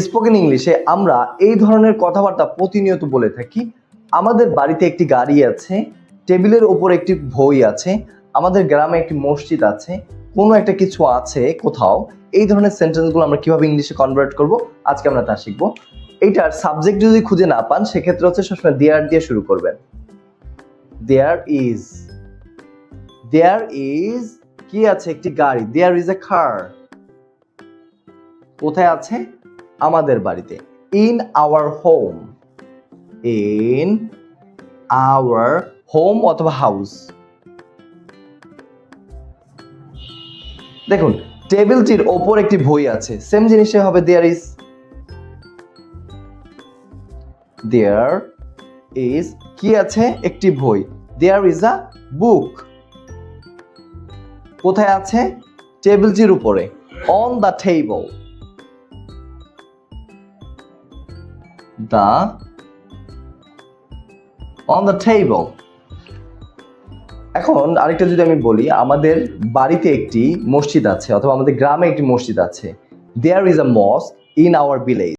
Spoken ইংলিশে আমরা এই ধরনের কথাবার্তা প্রতিনিয়ত বলে থাকি। আমাদের বাড়িতে একটি গাড়ি আছে, টেবিলের ওপর একটি বই আছে, আমাদের গ্রামে একটি মসজিদ আছে, কোনো একটা কিছু আছে কোথাও। এই ধরনের সেন্টেন্সগুলো আমরা কিভাবে ইংলিশে কনভার্ট করব আজকে আমরা তা শিখব। এইটার সাবজেক্ট যদি খুঁজে না পান সেক্ষেত্রে হচ্ছে সবসময় দেয়ার দিয়ে শুরু করবেন। দেয়ার ইজ কি আছে? একটি গাড়ি। দেয়ার ইজ এ কার। কোথায় আছে? আমাদের বাড়িতে। In our home. In our home অথবা হাউস। দেখুন, টেবিলটির ওপর একটি বই আছে, সেম জিনিসে হবে দেয়ার ইজ কি আছে? একটি বই। দেয়ার ইজ আ বুক। কোথায় আছে? টেবিলটির উপরে। On the table. On the table. এখন আরেকটা যদি আমি বলি, আমাদের বাড়িতে একটি মসজিদ আছে অথবা আমাদের গ্রামে একটি মসজিদ আছে। There is a mosque in our village.